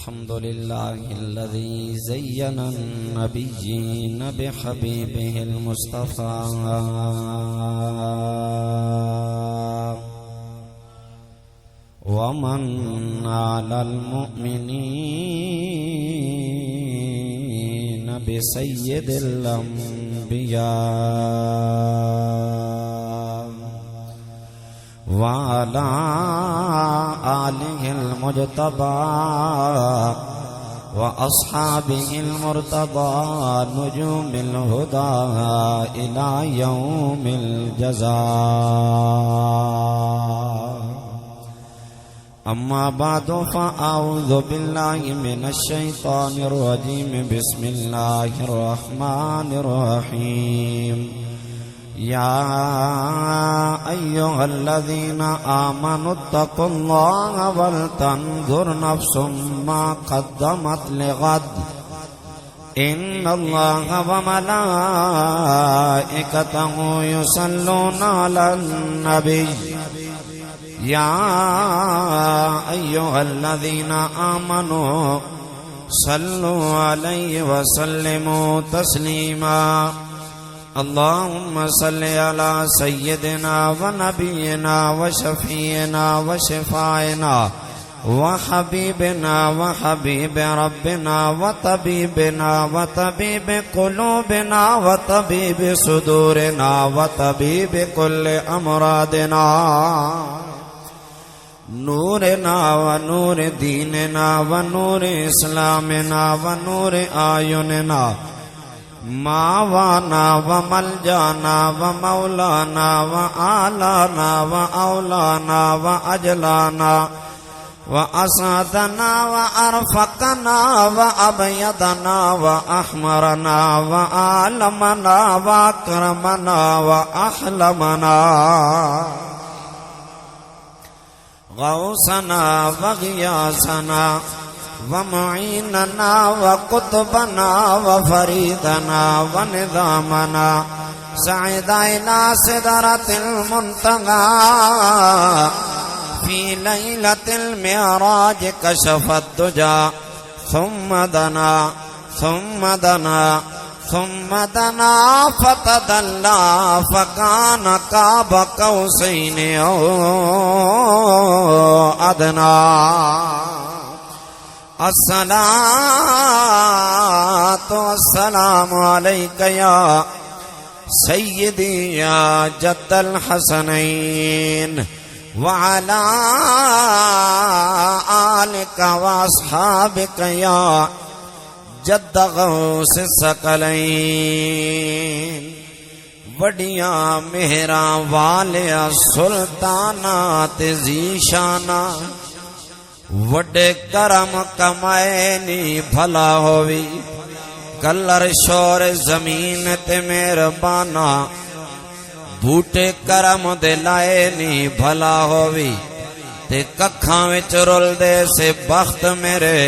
الحمد لله الذي زين النبيين بحبيبه المصطفى ومن على المؤمنين بسيد الأنبياء وعلى آله المجتبى وأصحابه المرتضى نجوم الهدى إلى يوم الجزاء. أما بعد فأعوذ بالله من الشيطان الرجيم. بسم الله الرحمن الرحيم. يا أيها الذين آمنوا اتقوا الله ولتنظر نفس ما قدمت لغد إن الله وملائكته يصلون على النبي يا أيها الذين آمنوا صلوا عليه وسلموا تسليما. اللهم صل على سيدنا ونبينا وشفينا وشفاعنا وحبيبنا وحبيب ربنا وطبيبنا وطبيب قلوبنا وطبيب صدورنا وطبيب كل أمراضنا نورنا ونور ديننا ونور إسلامنا ونور أعيننا ماوانا وملجانا ومولانا وآلانا وأولانا وأجلانا وأسعدنا وأرفقنا وأبيضنا وأحمرنا وأعلمنا وأكرمنا وأحلمنا غوثنا وغياثنا ومعيننا وقطبنا وفريدنا ونظامنا سعد إلى سدرة المنتهى في ليلة المعراج كشف الدجى ثم دنا فتدلى فكان قاب قوسين أو أدنى. الصلاة والسلام عليك يا سيدي يا جد الحسنين وعلى آلك وأصحابك يا جد غوث الثقلين. وڈیاں مہراں والیا سلطانات ذیشانہ وڈے کرم کمائے نی بھلا ہووی کلر شور زمین تے مہربانا بوٹے کرم دے لائے نی بھلا ہووی تے ککھاں وچ رول دے سے بخت میرے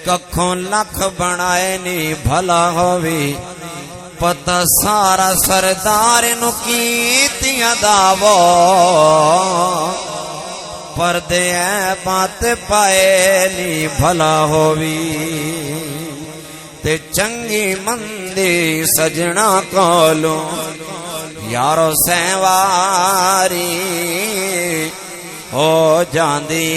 ککھوں لکھ بنائے نی بھلا ہووی پتہ سارا سردار نو کیتیاں داو پردے بات پائے نی بھلا ہووی تے چنگی مندی سجنا کولو یارو سیواری ہو جاندی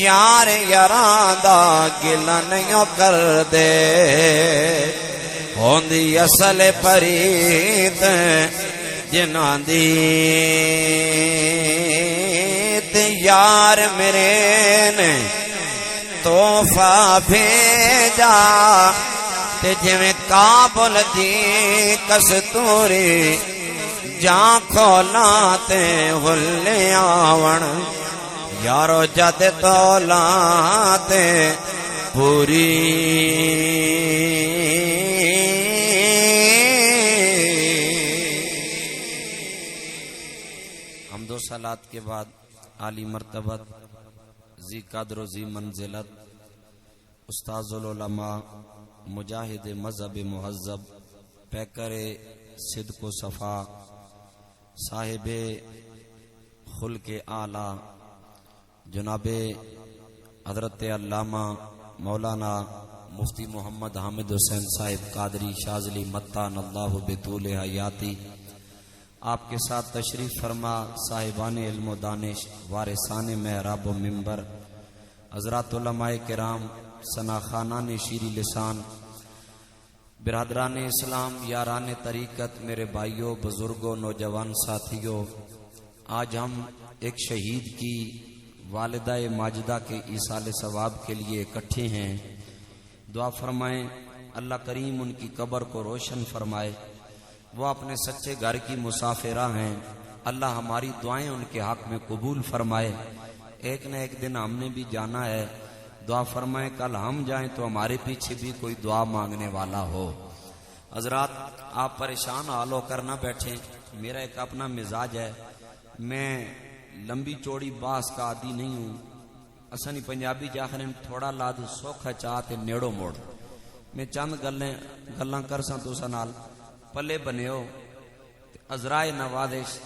یار یاراں دا گلا نہیں کر دے ہوندی اصل پرید جناں دی تے یار میرے نے تحفہ بھیجا تے جویں کابل دی کستوری جاں کھولا تے ہلے آون یارو جد تولا تے پوری حمد و صلات کے بعد عالی مرتبت ذی قدر و ذی منزلت استاذ العلماء مجاہد مذہب مہذب پیکر صدق و صفا صاحب خلق اعلیٰ جناب حضرت علامہ مولانا مفتی محمد حامد حسین صاحب قادری شاذلی متان اللہ بطول حیاتی، آپ کے ساتھ تشریف فرما صاحبان علم و دانش، وارثان محراب و منبر، حضرات علماء کرام، ثناخانان شیری لسان، برادران اسلام، یاران طریقت، میرے بھائیوں، بزرگوں، نوجوان ساتھیوں، آج ہم ایک شہید کی والدہ ماجدہ کے ایصال ثواب کے لیے اکٹھے ہیں۔ دعا فرمائیں اللہ کریم ان کی قبر کو روشن فرمائے، وہ اپنے سچے گھر کی مسافرہ ہیں، اللہ ہماری دعائیں ان کے حق میں قبول فرمائے۔ ایک نہ ایک دن ہم نے بھی جانا ہے، دعا فرمائیں کل ہم جائیں تو ہمارے پیچھے بھی کوئی دعا مانگنے والا ہو۔ حضرات آپ پریشان حال ہو کر نہ بیٹھیں، میرا ایک اپنا مزاج ہے، میں لمبی چوڑی باس کا عادی نہیں ہوں۔ اسانی پنجابی جاخریں تھوڑا لاد سوکھا چاہتے نیڑو موڑ، میں چند گلاں کرساں توسا نال پلے بنے ہو، عذرائے نوازش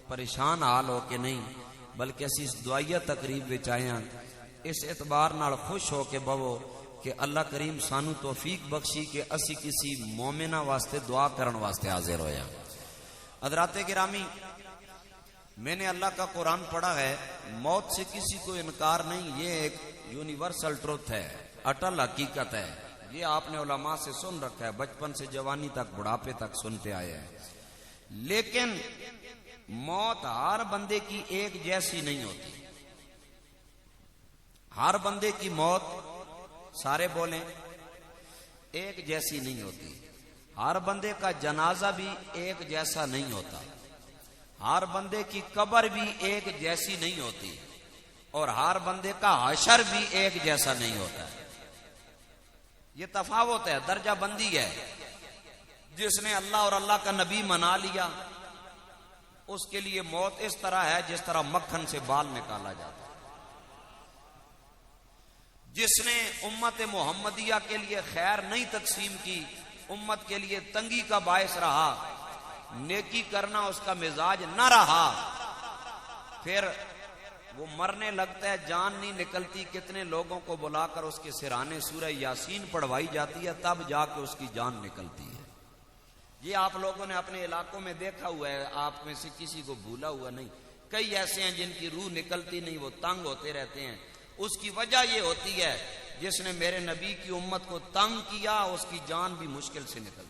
پریشان حال ہو کے نہیں بلکہ اسی اس دعائیہ تقریب وچ آئے ہیں، اس اعتبار نال خوش ہو کے بوو کہ اللہ کریم سانو توفیق بخشی کہ اسی کسی مومنہ واسطے دعا کرن واسطے حاضر ہویا۔ حضرات گرامی، میں نے اللہ کا قرآن پڑھا ہے، موت سے کسی کو انکار نہیں، یہ ایک یونیورسل ٹروتھ ہے، اٹل حقیقت ہے، یہ آپ نے علماء سے سن رکھا ہے، بچپن سے جوانی تک بڑھاپے تک سنتے آئے ہیں۔ لیکن موت ہر بندے کی ایک جیسی نہیں ہوتی، ہر بندے کی موت، سارے بولیں، ایک جیسی نہیں ہوتی، ہر بندے کا جنازہ بھی ایک جیسا نہیں ہوتا، ہر بندے کی قبر بھی ایک جیسی نہیں ہوتی، اور ہر بندے کا حشر بھی ایک جیسا نہیں ہوتا ہے، یہ تفاوت ہے، درجہ بندی ہے۔ جس نے اللہ اور اللہ کا نبی منا لیا اس کے لیے موت اس طرح ہے جس طرح مکھن سے بال نکالا جاتا ہے۔ جس نے امت محمدیہ کے لیے خیر نہیں تقسیم کی، امت کے لیے تنگی کا باعث رہا، نیکی کرنا اس کا مزاج نہ رہا، پھر وہ مرنے لگتا ہے، جان نہیں نکلتی، کتنے لوگوں کو بلا کر اس کے سرانے سورہ یاسین پڑھوائی جاتی ہے، تب جا کے اس کی جان نکلتی ہے۔ یہ آپ لوگوں نے اپنے علاقوں میں دیکھا ہوا ہے، آپ میں سے کسی کو بھولا ہوا نہیں، کئی ایسے ہیں جن کی روح نکلتی نہیں، وہ تنگ ہوتے رہتے ہیں۔ اس کی وجہ یہ ہوتی ہے جس نے میرے نبی کی امت کو تنگ کیا اس کی جان بھی مشکل سے نکلتی،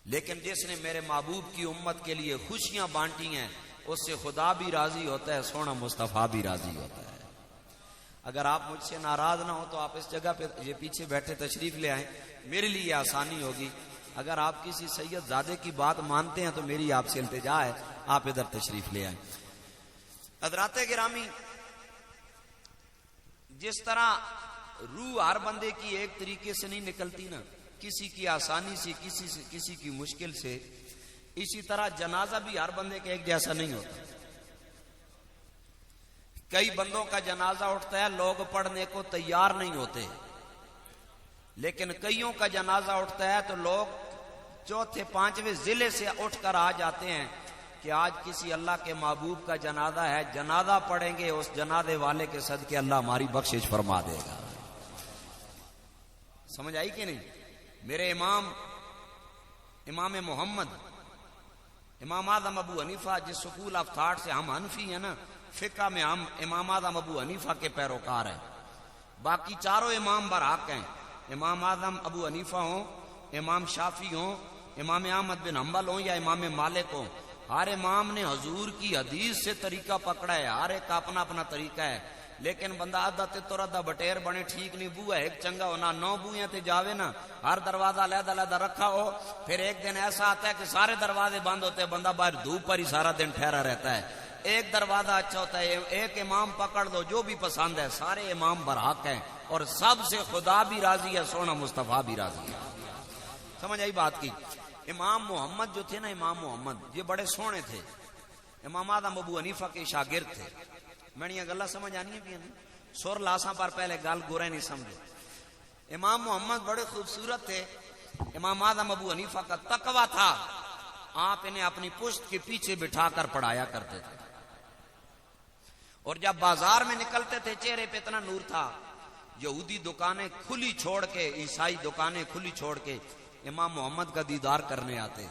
لیکن جس نے میرے محبوب کی امت کے لیے خوشیاں بانٹی ہیں اس سے خدا بھی راضی ہوتا ہے، سونا مصطفیٰ بھی راضی ہوتا ہے۔ اگر آپ مجھ سے ناراض نہ ہو تو آپ اس جگہ پہ یہ پیچھے بیٹھے تشریف لے آئیں، میرے لیے آسانی ہوگی۔ اگر آپ کسی سید زادے کی بات مانتے ہیں تو میری آپ سے التجا ہے، آپ ادھر تشریف لے آئیں۔ حضرات گرامی، جس طرح روح ہر بندے کی ایک طریقے سے نہیں نکلتی نا، کسی کی آسانی سے، کسی کی مشکل سے، اسی طرح جنازہ بھی ہر بندے کے ایک جیسا نہیں ہوتا۔ کئی بندوں کا جنازہ اٹھتا ہے، لوگ پڑھنے کو تیار نہیں ہوتے، لیکن کئیوں کا جنازہ اٹھتا ہے تو لوگ چوتھے پانچویں ضلع سے اٹھ کر آ جاتے ہیں کہ آج کسی اللہ کے محبوب کا جنازہ ہے، جنازہ پڑھیں گے، اس جنازے والے کے صدقے اللہ ہماری بخشش فرما دے گا۔ سمجھ آئی کہ نہیں؟ میرے امام محمد، امام اعظم ابو حنیفہ، جس سکول آف تھاٹ سے ہم حنفی ہیں نا، فقہ میں ہم امام اعظم ابو حنیفہ کے پیروکار ہیں، باقی چاروں امام برحق ہیں، امام اعظم ابو حنیفہ ہوں، امام شافعی ہوں، امام احمد بن حنبل ہوں یا امام مالک ہوں، ہر امام نے حضور کی حدیث سے طریقہ پکڑا ہے، ہر ایک کا اپنا اپنا طریقہ ہے، لیکن بندہ آدھا تے تو ردہ بٹیر بنے ٹھیک نہیں، بو ہے ایک چنگا ہونا، 9 بوئیں تے جاوے نا، ہر دروازہ علیحدہ علیحدہ رکھا ہو، پھر ایک دن ایسا آتا ہے کہ سارے دروازے بند ہوتے ہیں، بندہ باہر دھوپ پر ہی سارا دن ٹھہرا رہتا ہے۔ ایک دروازہ اچھا ہوتا ہے، ایک امام پکڑ دو جو بھی پسند ہے، سارے امام برحق ہیں اور سب سے خدا بھی راضی ہے، سونا مصطفیٰ بھی راضی ہے۔ سمجھ آئی بات کی؟ امام محمد جو تھے نا، امام محمد یہ بڑے سونے تھے، امام اعظم ابو حنیفہ کے شاگرد تھے۔ میں نے یہ گلا سمجھ آنی ہے بھی سور لاساں پر پہلے گل گورے نہیں سمجھے۔ امام محمد بڑے خوبصورت تھے، امام اعظم ابو حنیفہ کا تقویٰ تھا، آپ انہیں اپنی پشت کے پیچھے بٹھا کر پڑھایا کرتے تھے۔ اور جب بازار میں نکلتے تھے چہرے پہ اتنا نور تھا. یہودی دکانیں کھلی چھوڑ کے، عیسائی دکانیں کھلی چھوڑ کے امام محمد کا دیدار کرنے آتے،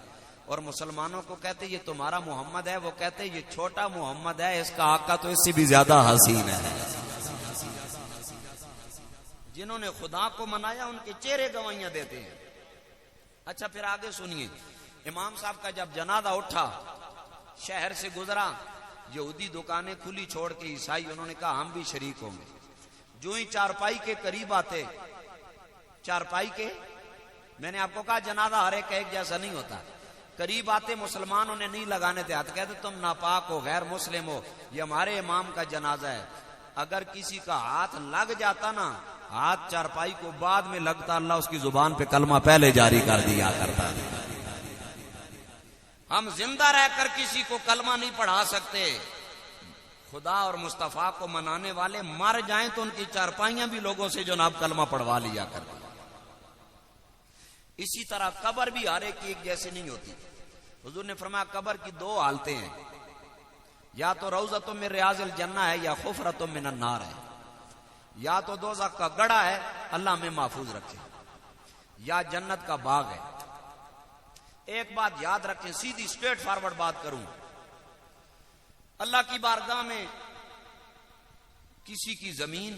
اور مسلمانوں کو کہتے یہ تمہارا محمد ہے، وہ کہتے یہ چھوٹا محمد ہے، اس کا آقا تو اس سے بھی زیادہ حسین ہے. جنہوں نے خدا کو منایا ان کے چہرے گواہیاں دیتے ہیں. اچھا پھر آگے سنیے، امام صاحب کا جب جنازہ اٹھا، شہر سے گزرا، یہودی دکانیں کھلی چھوڑ کے عیسائی، انہوں نے کہا ہم بھی شریک ہوں گے. جو ہی چارپائی کے قریب آتے، چارپائی کے، میں نے آپ کو کہا جنازہ ہر ایک جیسا نہیں ہوتا، قریب آتے مسلمان انہیں نہیں لگانے تھے ہاتھ، کہتے تم ناپاک ہو، غیر مسلم ہو، یہ ہمارے امام کا جنازہ ہے. اگر کسی کا ہاتھ لگ جاتا نا، ہاتھ چارپائی کو بعد میں لگتا، اللہ اس کی زبان پہ کلمہ پہلے جاری کر دیا کرتا. ہم زندہ رہ کر کسی کو کلمہ نہیں پڑھا سکتے. خدا اور مصطفیٰ کو منانے والے مر جائیں تو ان کی چارپائیاں بھی لوگوں سے جناب کلمہ پڑھوا لیا کرتے. اسی طرح قبر بھی ہر ایک کی ایک جیسی نہیں ہوتی. حضور نے فرمایا قبر کی دو حالتیں ہیں، یا تو روضۃ من ریاض الجنہ ہے یا حفرۃ من النار ہے. یا تو دوزخ کا گڑھا ہے، اللہ ہمیں محفوظ رکھے، یا جنت کا باغ ہے. ایک بات یاد رکھیں، سیدھی اسٹریٹ فارورڈ بات کروں، اللہ کی بارگاہ میں کسی کی زمین،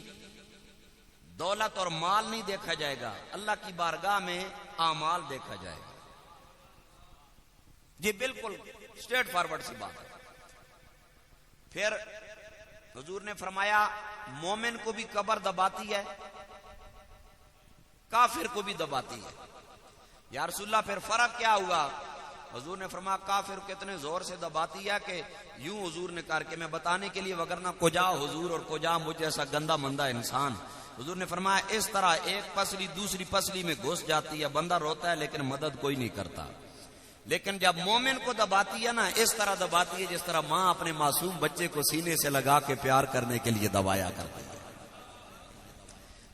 دولت اور مال نہیں دیکھا جائے گا، اللہ کی بارگاہ میں اعمال دیکھا جائے گا. یہ بالکل اسٹریٹ فارورڈ سی بات ہے. پھر حضور نے فرمایا مومن کو بھی قبر دباتی ہے، کافر کو بھی دباتی ہے. یا رسول اللہ پھر فرق کیا ہوا؟ حضور نے فرمایا کافر کتنے زور سے دباتی ہے کہ یوں حضور نے کر کے میں بتانے کے لیے، وگرنہ کجا حضور اور کجا مجھ جیسا گندا مندہ انسان. حضور نے فرمایا اس طرح ایک پسلی دوسری پسلی میں گھس جاتی ہے، بندہ روتا ہے لیکن مدد کوئی نہیں کرتا. لیکن جب مومن کو دباتی ہے نا، اس طرح دباتی ہے جس طرح ماں اپنے معصوم بچے کو سینے سے لگا کے پیار کرنے کے لیے دبایا کرتی ہے.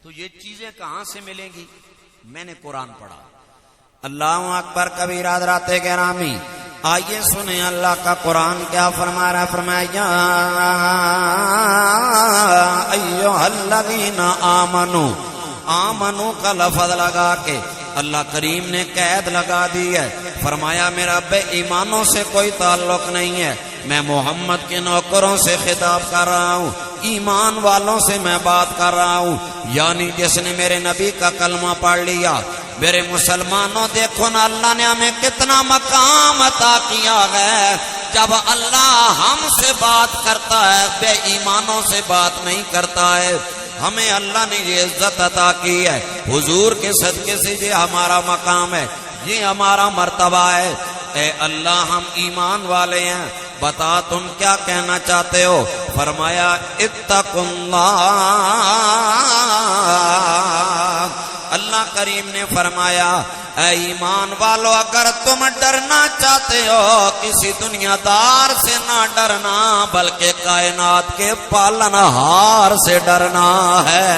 تو یہ چیزیں کہاں سے ملیں گی؟ میں نے قرآن پڑھا. اللہ اکبر کبیرہ. حضرات گرامی آئیے سنیں اللہ کا قرآن کیا فرما رہا ہے. فرمایا ایھا الذین آمنوا، آمنوا کا لفظ لگا کے اللہ کریم نے قید لگا دی ہے. فرمایا میرا بے ایمانوں سے کوئی تعلق نہیں ہے، میں محمد کے نوکروں سے خطاب کر رہا ہوں، ایمان والوں سے میں بات کر رہا ہوں. یعنی جس نے میرے نبی کا کلمہ پڑھ لیا. میرے مسلمانوں دیکھو نا اللہ نے ہمیں کتنا مقام عطا کیا ہے. جب اللہ ہم سے بات کرتا ہے، بے ایمانوں سے بات نہیں کرتا ہے. ہمیں اللہ نے یہ عزت عطا کی ہے، حضور کے صدقے سے یہ ہمارا مقام ہے، یہ ہمارا مرتبہ ہے. اے اللہ ہم ایمان والے ہیں، بتا تم کیا کہنا چاہتے ہو؟ فرمایا اتقوا اللہ. اللہ کریم نے فرمایا اے ایمان والو، اگر تم ڈرنا چاہتے ہو کسی دنیا دار سے نہ ڈرنا، بلکہ کائنات کے پالنہار سے ڈرنا ہے.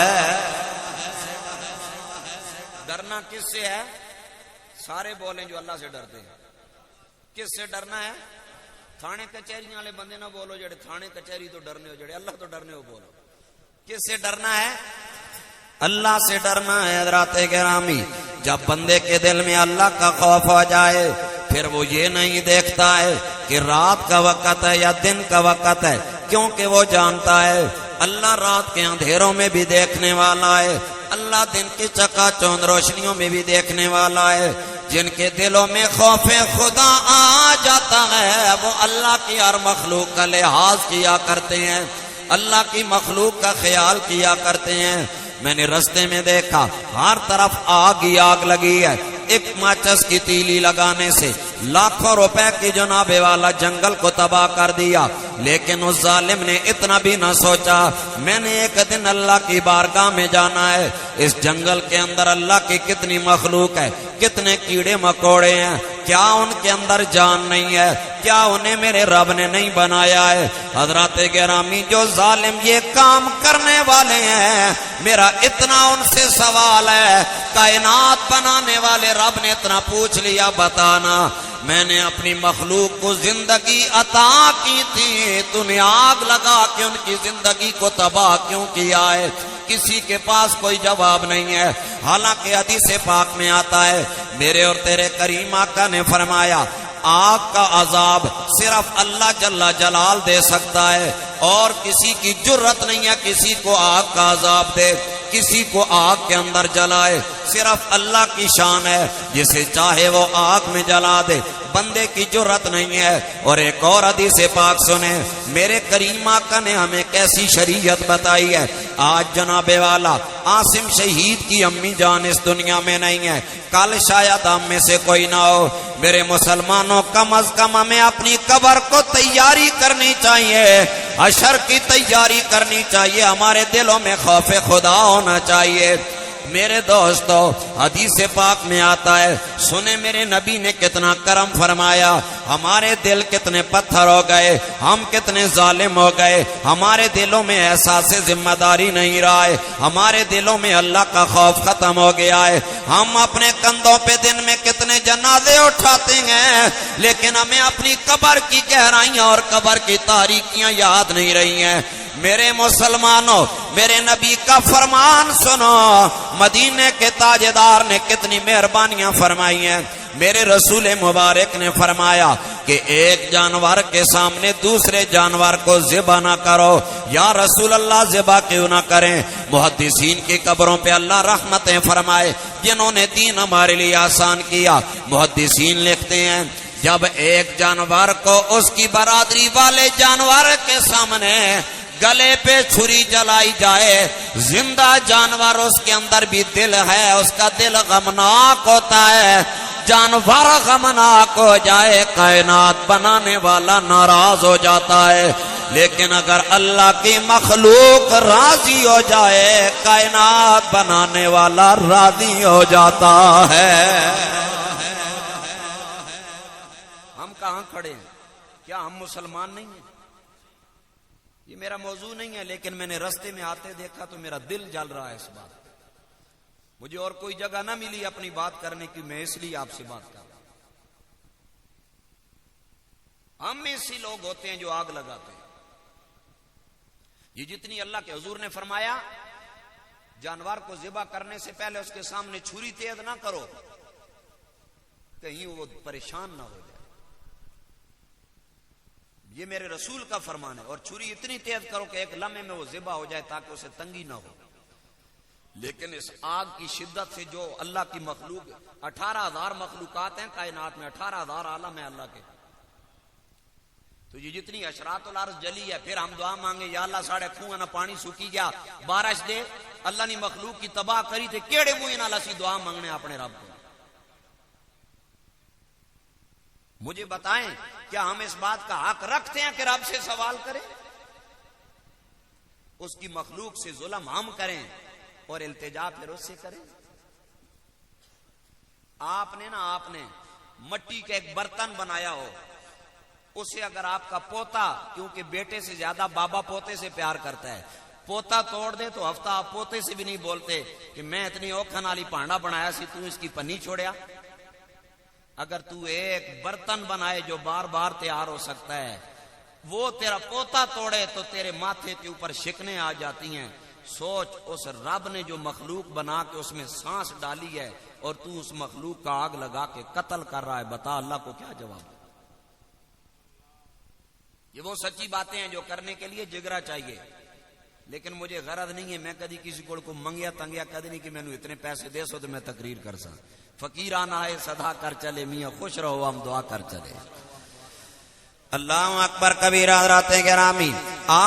ڈرنا کس سے ہے؟ سارے بولیں جو اللہ سے ڈرتے ہیں. کس سے ڈرنا ہے؟ تھانے کچہری والے بندے نہ بولو جڑے تھانے کچہری تو ڈرنے ہو، جڑے اللہ تو ڈرنے ہو بولو. کس سے ڈرنا ہے؟ اللہ سے ڈرنا ہے. حضرات گرامی جب بندے کے دل میں اللہ کا خوف ہو جائے، پھر وہ یہ نہیں دیکھتا ہے کہ رات کا وقت ہے یا دن کا وقت ہے، کیونکہ وہ جانتا ہے اللہ رات کے اندھیروں میں بھی دیکھنے والا ہے، اللہ دن کی چکا چوند روشنیوں میں بھی دیکھنے والا ہے. جن کے دلوں میں خوف خدا آ جاتا ہے وہ اللہ کی ہر مخلوق کا لحاظ کیا کرتے ہیں، اللہ کی مخلوق کا خیال کیا کرتے ہیں. میں نے رستے میں دیکھا ہر طرف آگ ہی آگ لگی ہے. ایک ماچس کی تیلی لگانے سے لاکھوں روپے کی جناب والا جنگل کو تباہ کر دیا. لیکن اس ظالم نے اتنا بھی نہ سوچا میں نے ایک دن اللہ کی بارگاہ میں جانا ہے. اس جنگل کے اندر اللہ کی کتنی مخلوق ہے، کتنے کیڑے مکوڑے ہیں، کیا ان کے اندر جان نہیں ہے؟ کیا انہیں میرے رب نے نہیں بنایا ہے؟ حضرات گرامی جو ظالم یہ کام کرنے والے ہیں، میرا اتنا ان سے سوال ہے، کائنات بنانے والے رب نے اتنا پوچھ لیا، بتانا میں نے اپنی مخلوق کو زندگی عطا کی تھی، تو نے آگ لگا کے ان کی زندگی کو تباہ کیوں کیا ہے؟ کسی کے پاس کوئی جواب نہیں ہے۔ حالانکہ حدیث پاک میں آتا ہے میرے اور تیرے کریم آقا نے فرمایا آگ کا عذاب صرف اللہ جل جلال دے سکتا ہے، اور کسی کی جرت نہیں ہے کسی کو آگ کا عذاب دے، کسی کو آگ کے اندر جلائے۔ صرف اللہ کی شان ہے، جسے چاہے وہ آگ میں جلا دے، بندے کی جرت نہیں ہے۔ اور ایک اور حدیث پاک سنیں، میرے کریم آقا نے ہمیں کیسی شریعت بتائی ہے۔ آج جناب والا عاصم شہید کی امی جان اس دنیا میں نہیں ہے، کل شاید ہم میں سے کوئی نہ ہو۔ میرے مسلمانوں، کم از کم ہمیں اپنی قبر کو تیاری کرنی چاہیے، حشر کی تیاری کرنی چاہیے، ہمارے دلوں میں خوف خدا ہونا چاہیے۔ میرے دوستو، حدیث پاک میں آتا ہے، سنے میرے نبی نے کتنا کرم فرمایا، ہمارے دل کتنے پتھر ہو گئے، ہم کتنے ظالم ہو گئے، ہمارے دلوں میں احساس ذمہ داری نہیں رہا ہے، ہمارے دلوں میں اللہ کا خوف ختم ہو گیا ہے۔ ہم اپنے کندھوں پہ دن میں کتنے جنازے اٹھاتے ہیں، لیکن ہمیں اپنی قبر کی گہرائیاں اور قبر کی تاریکیاں یاد نہیں رہی ہیں۔ میرے مسلمانوں، میرے نبی کا فرمان سنو، مدینے کے تاجدار نے کتنی مہربانیاں فرمائی ہیں۔ میرے رسول مبارک نے فرمایا کہ ایک جانور کے سامنے دوسرے جانور کو ذبح نہ کرو۔ یا رسول اللہ ذبح کیوں نہ کریں؟ محدثین کی قبروں پہ اللہ رحمتیں فرمائے، جنہوں نے دین ہمارے لیے آسان کیا۔ محدثین لکھتے ہیں جب ایک جانور کو اس کی برادری والے جانور کے سامنے گلے پہ چھری جلائی جائے، زندہ جانور اس کے اندر بھی دل ہے، اس کا دل غمناک ہوتا ہے، جانور غمناک ہو جائے کائنات بنانے والا ناراض ہو جاتا ہے، لیکن اگر اللہ کی مخلوق راضی ہو جائے کائنات بنانے والا راضی ہو جاتا ہے۔ ہم کہاں کھڑے ہیں؟ کیا ہم مسلمان نہیں ہیں؟ یہ میرا موضوع نہیں ہے، لیکن میں نے رستے میں آتے دیکھا تو میرا دل جل رہا ہے اس بات۔ مجھے اور کوئی جگہ نہ ملی اپنی بات کرنے کی، میں اس لیے آپ سے بات کر رہا ہوں۔ ہم ایسے لوگ ہوتے ہیں جو آگ لگاتے ہیں۔ یہ جتنی اللہ کے حضور نے فرمایا جانور کو ذبح کرنے سے پہلے اس کے سامنے چھری تیز نہ کرو، کہیں وہ پریشان نہ ہو جائے، یہ میرے رسول کا فرمان ہے۔ اور چھری اتنی تیز کرو کہ ایک لمحے میں وہ ذبح ہو جائے تاکہ اسے تنگی نہ ہو۔ لیکن اس آگ کی شدت سے جو اللہ کی مخلوق 18,000 مخلوقات ہیں کائنات میں، 18,000 عالم ہے اللہ کے، تو یہ جتنی اشراط الارض جلی ہے، پھر ہم دعا مانگے یا اللہ ساڑھے کھوہ نہ پانی سوکی گیا، بارش دے، اللہ نے مخلوق کی تباہ کری تھے، کیڑے منہ نال اسی دعا مانگنے اپنے رب کو۔ مجھے بتائیں کیا ہم اس بات کا حق رکھتے ہیں کہ رب سے سوال کریں؟ اس کی مخلوق سے ظلم ہم کریں اور التجا پھر اس سے کریں؟ آپ نے مٹی کا ایک برتن بنایا ہو، اسے اگر آپ کا پوتا، کیونکہ بیٹے سے زیادہ بابا پوتے سے پیار کرتا ہے، پوتا توڑ دے تو ہفتہ آپ پوتے سے بھی نہیں بولتے کہ میں اتنی اوکھن والی پانڈا بنایا سی، تو اس کی پنی چھوڑیا۔ اگر تو ایک برتن بنائے جو بار بار تیار ہو سکتا ہے، وہ تیرا پوتا توڑے تو تیرے ماتھے کے اوپر شکنیں آ جاتی ہیں۔ سوچ، اس رب نے جو مخلوق بنا کے اس میں سانس ڈالی ہے اور تو اس مخلوق کا آگ لگا کے قتل کر رہا ہے، بتا اللہ کو کیا جواب ہے؟ یہ وہ سچی باتیں ہیں جو کرنے کے لیے جگرا چاہیے، لیکن مجھے غرض نہیں ہے، میں کدی کسی کو منگیا تنگیا کدی نہیں کہ میں نے اتنے پیسے دے سو تو میں تقریر کر سا۔ فقیرانہ ہے صدا کر چلے، میاں خوش رہو ہم دعا کر چلے۔ اللہ اکبر کبیرہ حضرات گرامی،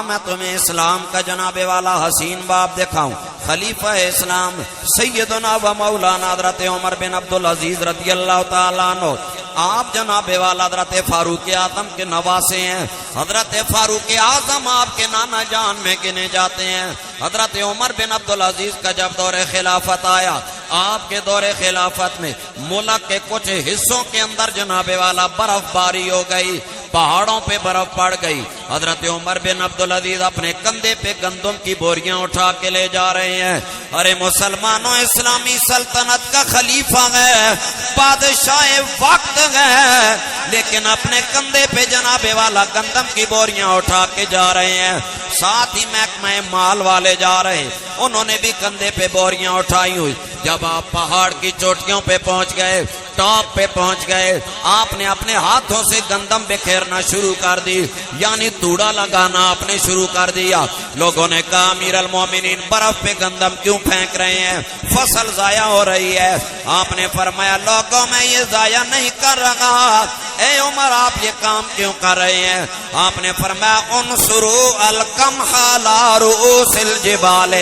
میں تمہیں اسلام کا جناب والا حسین باب دکھاؤں۔ خلیفہ اسلام سیدنا و مولانا حضرت عمر بن عبدالعزیز رضی اللہ تعالیٰ عنہ، آپ جناب والا حضرت فاروق اعظم کے نواسے ہیں۔ حضرت فاروق اعظم آپ کے نانا جان میں گنے جاتے ہیں۔ حضرت عمر بن عبدالعزیز کا جب دور خلافت آیا، آپ کے دور خلافت میں ملک کے کچھ حصوں کے اندر جناب والا برف باری ہو گئی، پہاڑوں پہ برف پڑ گئی. حضرت عمر بن عبدالعزیز اپنے کندھے پہ گندم کی بوریاں اٹھا کے لے جا رہے ہیں. ارے مسلمانوں، اسلامی سلطنت کا خلیفہ ہے، بادشاہ وقت ہے، لیکن اپنے کندھے پہ جناب والا گندم کی بوریاں اٹھا کے جا رہے ہیں. ساتھ ہی محکمہ مال والے جا رہے ہیں، انہوں نے بھی کندھے پہ بوریاں اٹھائی ہوئی. جب آپ پہاڑ کی چوٹیوں پہ پہنچ گئے، ٹاپ پہ پہنچ گئے، آپ نے اپنے ہاتھوں سے گندم بکھیرنا شروع کر دی، یعنی توڑا لگانا آپ نے شروع کر دیا. لوگوں نے کہا امیر المومنین برف پہ گندم کیوں پھینک رہے ہیں، فصل ضائع ہو رہی ہے. آپ نے فرمایا لوگوں میں یہ ضائع نہیں کر رہا، اے عمر آپ یہ کام کیوں کر رہے ہیں؟ آپ نے فرمایا انصروا القمح علی رؤوس الجبال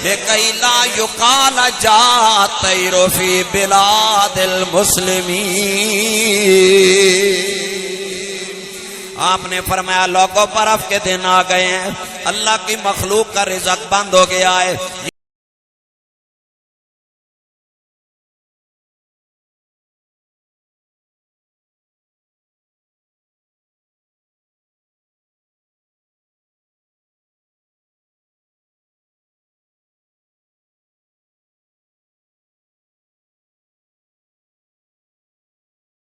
لکی لا یقال جاء الطیر فی بلاد المسلمین. آپ نے فرمایا لوگوں برف کے دن آ گئے ہیں، اللہ کی مخلوق کا رزق بند ہو گیا ہے.